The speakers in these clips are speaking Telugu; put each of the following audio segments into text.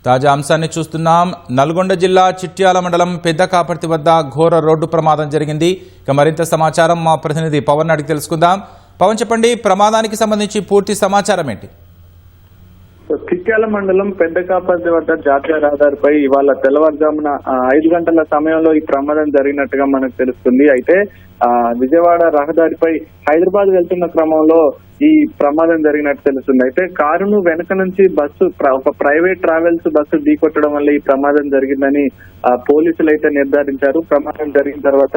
తాజా అంశాన్ని చూస్తున్నాం. నల్గొండ జిల్లా చిట్యాల మండలం పెద్ద కాపర్తి వద్ద ఘోర రోడ్డు ప్రమాదం జరిగింది. ఇక మరింత సమాచారం మా ప్రతినిధి పవన్ అడిగి తెలుసుకుందాం. పవన్, చెప్పండి, ప్రమాదానికి సంబంధించి పూర్తి సమాచారం ఏంటి? చిట్యాల మండలం పెద్ద కాపర్తి వద్ద జాతీయ రహదారిపై ఇవాళ తెల్లవారుజామున 5 గంటల సమయంలో ఈ ప్రమాదం జరిగినట్టుగా మనకు తెలుస్తుంది. అయితే విజయవాడ రహదారిపై హైదరాబాద్ వెళ్తున్న క్రమంలో ఈ ప్రమాదం జరిగినట్టు తెలుస్తుంది. అయితే కారును వెనక నుంచి ఒక ప్రైవేట్ ట్రావెల్స్ బస్సు ఢీకొట్టడం వల్ల ఈ ప్రమాదం జరిగిందని పోలీసులు అయితే నిర్ధారించారు. ప్రమాదం జరిగిన తర్వాత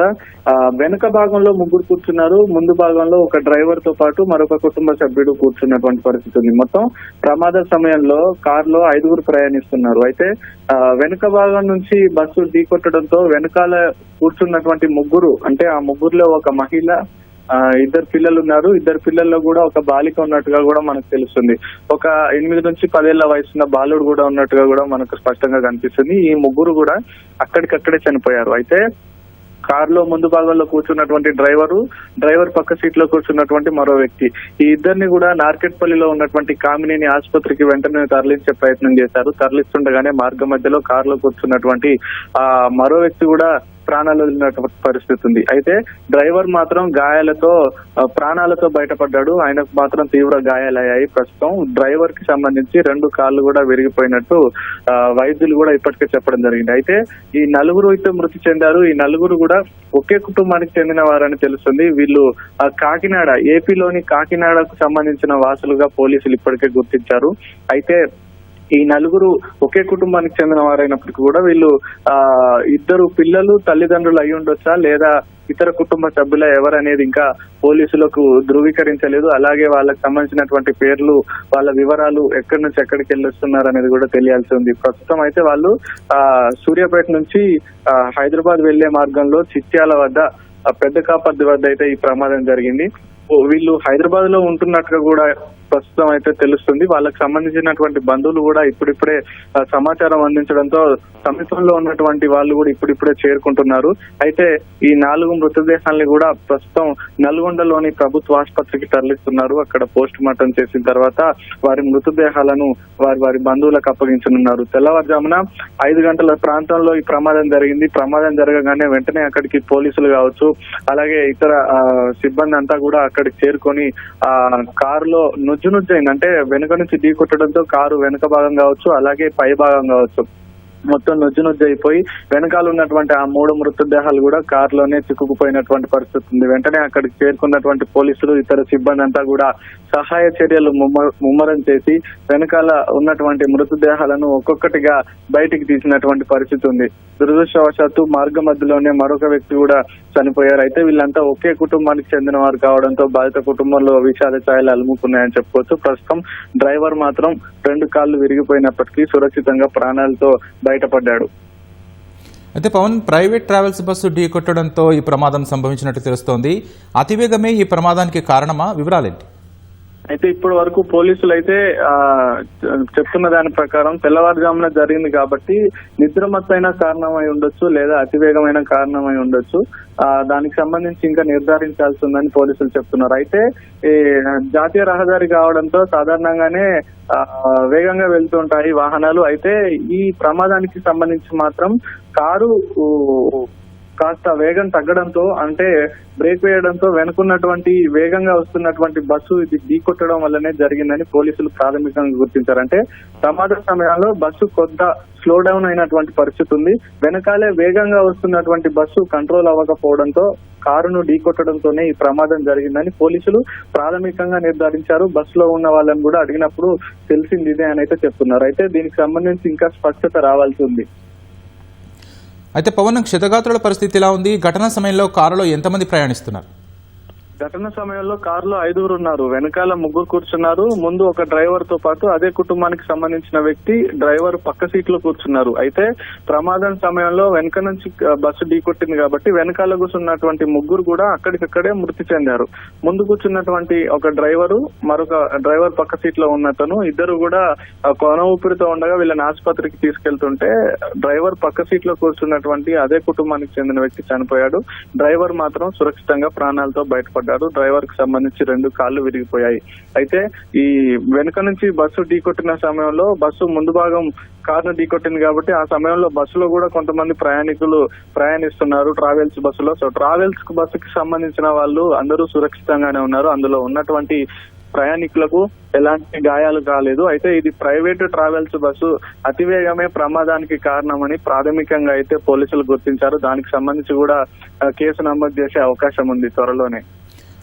వెనక భాగంలో 3 కూర్చున్నారు, ముందు భాగంలో ఒక డ్రైవర్ తో పాటు మరొక కుటుంబ సభ్యుడు కూర్చున్నటువంటి పరిస్థితి ఉంది. మొత్తం ప్రమాద సమయంలో కారులో 5 ప్రయాణిస్తున్నారు. అయితే వెనుక భాగం నుంచి బస్సు ఢీకొట్టడంతో వెనకాల కూర్చున్నటువంటి 3, అంటే ఆ 3లో ఒక మహిళ, 2 పిల్లలు ఉన్నారు. 2 పిల్లల్లో కూడా ఒక బాలిక ఉన్నట్టుగా కూడా మనకు తెలుస్తుంది. ఒక 8 నుంచి 10 ఏళ్ల వయసున్న బాలుడు కూడా ఉన్నట్టుగా కూడా మనకు స్పష్టంగా కనిపిస్తుంది. ఈ 3 కూడా అక్కడికక్కడే చనిపోయారు. అయితే కారులో ముందు భాగంలో కూర్చున్నటువంటి డ్రైవర్ పక్క సీట్ లో కూర్చున్నటువంటి మరో వ్యక్తి, ఈ ఇద్దరిని కూడా నార్కెట్పల్లిలో ఉన్నటువంటి కామినేని ఆసుపత్రికి వెంటనే తరలించే ప్రయత్నం చేశారు. తరలిస్తుండగానే మార్గం మధ్యలో కారులో కూర్చున్నటువంటి మరో వ్యక్తి కూడా ప్రాణాలు వదిలినటువంటి పరిస్థితి ఉంది. అయితే డ్రైవర్ మాత్రం ప్రాణాలతో బయటపడ్డాడు. ఆయనకు మాత్రం తీవ్ర గాయాలయ్యాయి. ప్రస్తుతం డ్రైవర్ కి సంబంధించి 2 కాళ్ళు కూడా విరిగిపోయినట్టు వైద్యులు కూడా ఇప్పటికే చెప్పడం జరిగింది. అయితే ఈ 4 అయితే మృతి చెందారు. ఈ 4 కూడా ఒకే కుటుంబానికి చెందిన వారని తెలుస్తుంది. వీళ్ళు కాకినాడ, ఏపీలోని కాకినాడకు సంబంధించిన వాసులుగా పోలీసులు ఇప్పటికే గుర్తించారు. అయితే ఈ 4 ఒకే కుటుంబానికి చెందిన వారైనప్పటికీ కూడా వీళ్ళు 2 పిల్లలు తల్లిదండ్రులు అయి ఉండొచ్చా లేదా ఇతర కుటుంబ సభ్యుల ఎవరనేది ఇంకా పోలీసులకు ధృవీకరించలేదు. అలాగే వాళ్ళకి సంబంధించినటువంటి పేర్లు, వాళ్ళ వివరాలు, ఎక్కడి నుంచి ఎక్కడికి వెళ్ళొస్తున్నారు అనేది కూడా తెలియాల్సి ఉంది. ప్రస్తుతం అయితే వాళ్ళు సూర్యాపేట నుంచి హైదరాబాద్ వెళ్లే మార్గంలో చిట్యాల వద్ద పెద్ద కాపర్తి వద్ద అయితే ఈ ప్రమాదం జరిగింది. వీళ్ళు హైదరాబాద్ లో ఉంటున్నట్టుగా కూడా ప్రస్తుతం అయితే తెలుస్తుంది. వాళ్ళకి సంబంధించినటువంటి బంధువులు కూడా ఇప్పుడిప్పుడే సమాచారం అందించడంతో సమీపంలో ఉన్నటువంటి వాళ్ళు కూడా ఇప్పుడిప్పుడే చేరుకుంటున్నారు. అయితే ఈ 4 మృతదేహాలని కూడా ప్రస్తుతం నల్గొండలోని ప్రభుత్వ ఆసుపత్రికి తరలిస్తున్నారు. అక్కడ పోస్ట్ మార్టం చేసిన తర్వాత వారి మృతదేహాలను వారి బంధువులకు అప్పగించనున్నారు. తెల్లవారుజామున 5 గంటల ప్రాంతంలో ఈ ప్రమాదం జరిగింది. ప్రమాదం జరగగానే వెంటనే అక్కడికి పోలీసులు కావచ్చు, అలాగే ఇతర సిబ్బంది అంతా కూడా అక్కడికి చేరుకొని కారులో నుజ్జైంది. అంటే వెనుక నుంచి ఢీకొట్టడంతో కారు వెనుక భాగం కావచ్చు, అలాగే పై భాగం కావచ్చు, మొత్తం నుజ్జు అయిపోయి వెనకాల ఉన్నటువంటి ఆ 3 మృతదేహాలు కూడా కారులోనే చిక్కుకుపోయినటువంటి పరిస్థితి ఉంది. వెంటనే అక్కడికి చేరుకున్నటువంటి పోలీసులు, ఇతర సిబ్బంది అంతా కూడా సహాయ చర్యలు ముమ్మరం చేసి వెనకాల ఉన్నటువంటి మృతదేహాలను ఒక్కొక్కటిగా బయటికి తీసినటువంటి పరిస్థితి ఉంది. దురదృష్టవశాత్తు మార్గ మధ్యలోనే మరొక వ్యక్తి కూడా చనిపోయారు. అయితే వీళ్ళంతా ఒకే కుటుంబానికి చెందిన వారు కావడంతో బాధిత కుటుంబంలో విషాద ఛాయలు అలుముకున్నాయని చెప్పుకోవచ్చు. ప్రస్తుతం డ్రైవర్ మాత్రం 2 కాళ్ళు విరిగిపోయినప్పటికీ సురక్షితంగా ప్రాణాలతో బయటపడ్డాడు. అయితే పవన్, ప్రైవేట్ ట్రావెల్స్ బస్సు ఢీకొట్టడంతో ఈ ప్రమాదం సంభవించినట్టు తెలుస్తోంది. అతివేగమే ఈ ప్రమాదానికి కారణమా? వివరాలేంటి? అయితే ఇప్పటి వరకు పోలీసులు అయితే చెప్తున్న దాని ప్రకారం తెల్లవారుజామున జరిగింది కాబట్టి నిద్రమత్తైన కారణమై ఉండొచ్చు, లేదా అతివేగమైన కారణమై ఉండొచ్చు. దానికి సంబంధించి ఇంకా నిర్ధారించాల్సి ఉందని పోలీసులు చెప్తున్నారు. అయితే ఈ జాతీయ రహదారి కావడంతో సాధారణంగానే వేగంగా వెళ్తుంటాయి వాహనాలు. అయితే ఈ ప్రమాదానికి సంబంధించి మాత్రం కారు కాస్త వేగం తగ్గడంతో, అంటే బ్రేక్ వేయడంతో వెనుకున్నటువంటి వేగంగా వస్తున్నటువంటి బస్సు ఇది ఢీకొట్టడం వల్లనే జరిగిందని పోలీసులు ప్రాథమికంగా గుర్తించారు. అంటే ప్రమాద సమయంలో బస్సు కొంత స్లో డౌన్ అయినటువంటి పరిస్థితి ఉంది. వెనకాలే వేగంగా వస్తున్నటువంటి బస్సు కంట్రోల్ అవ్వకపోవడంతో కారును ఢీకొట్టడంతోనే ఈ ప్రమాదం జరిగిందని పోలీసులు ప్రాథమికంగా నిర్ధారించారు. బస్సులో ఉన్న వాళ్ళని కూడా అడిగినప్పుడు తెలిసింది ఇదే అని అయితే చెప్తున్నారు. అయితే దీనికి సంబంధించి ఇంకా స్పష్టత రావాల్సి ఉంది. అయితే పవన్, క్షతగాత్రుల పరిస్థితి ఎలా ఉంది? ఘటన సమయంలో కారులో ఎంతమంది ప్రయాణిస్తున్నారు? ఘటన సమయంలో కారులో 5 ఉన్నారు. వెనకాల 3 కూర్చున్నారు. ముందు ఒక డ్రైవర్ తో పాటు అదే కుటుంబానికి సంబంధించిన వ్యక్తి డ్రైవర్ పక్క సీట్ లో కూర్చున్నారు. అయితే ప్రమాదం సమయంలో వెనక నుంచి బస్సు ఢీకొట్టింది కాబట్టి వెనకాల కూర్చున్నటువంటి 3 కూడా అక్కడికక్కడే మృతి చెందారు. ముందు కూర్చున్నటువంటి ఒక మరొక డ్రైవర్ పక్క సీట్ లో ఉన్నతను, ఇద్దరు కూడా కొన ఊపిరితో ఉండగా వీళ్ళని ఆసుపత్రికి తీసుకెళ్తుంటే డ్రైవర్ పక్క సీట్ లో కూర్చున్నటువంటి అదే కుటుంబానికి చెందిన వ్యక్తి చనిపోయాడు. డ్రైవర్ మాత్రం సురక్షితంగా ప్రాణాలతో బయటపడ్డాడు. గాయపడ్డారు. డ్రైవర్ కి సంబంధించి 2 కాళ్లు విరిగిపోయాయి. అయితే ఈ వెనుక నుంచి బస్సు ఢీకొట్టిన సమయంలో బస్సు ముందు భాగం కారును ఢీకొట్టింది కాబట్టి ఆ సమయంలో బస్సులో కూడా కొంతమంది ప్రయాణికులు ప్రయాణిస్తున్నారు ట్రావెల్స్ బస్సులో. సో ట్రావెల్స్ బస్సుకి సంబంధించిన వాళ్ళు అందరూ సురక్షితంగానే ఉన్నారు. అందులో ఉన్నటువంటి ప్రయాణికులకు ఎలాంటి గాయాలు కాలేదు. అయితే ఇది ప్రైవేటు ట్రావెల్స్ బస్సు అతివేగమే ప్రమాదానికి కారణమని ప్రాథమికంగా అయితే పోలీసులు గుర్తించారు. దానికి సంబంధించి కూడా కేసు నమోదు చేసే అవకాశం ఉంది త్వరలోనే.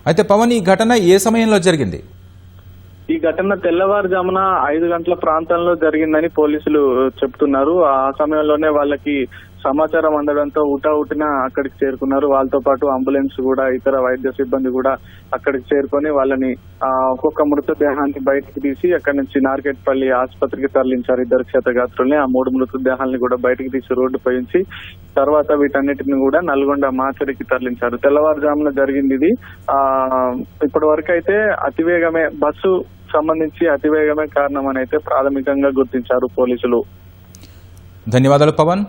అయితే పవన్, ఈ ఘటన ఏ సమయంలో జరిగింది? ఈ ఘటన తెల్లవారుజామున 5 గంటల ప్రాంతంలో జరిగిందని పోలీసులు చెప్తున్నారు. ఆ సమయంలోనే వాళ్ళకి సమాచారం అందడంతో ఊటావుటిన అక్కడికి చేరుకున్నారు. వాళ్ళతో పాటు అంబులెన్స్ కూడా ఇతర వైద్య సిబ్బంది కూడా అక్కడికి చేరుకొని వాళ్ళని ఒక్కొక్క మృతదేహాన్ని బయటకు తీసి అక్కడి నుంచి నార్కెట్పల్లి ఆసుపత్రికి తరలించారు. 2 క్షతగాత్రుల్ని. ఆ 3 మృతదేహాలను కూడా బయటకు తీసి రోడ్డుపై ఉంచి తర్వాత వీటన్నిటిని కూడా నల్గొండ మార్చరికి తరలించారు. తెల్లవారుజామున జరిగింది ఇది. ఇప్పటి వరకు అయితే అతివేగమే బస్సు సంబంధించి అతివేగమే కారణం అని అయితే ప్రాథమికంగా గుర్తించారు పోలీసులు. ధన్యవాదాలు పవన్.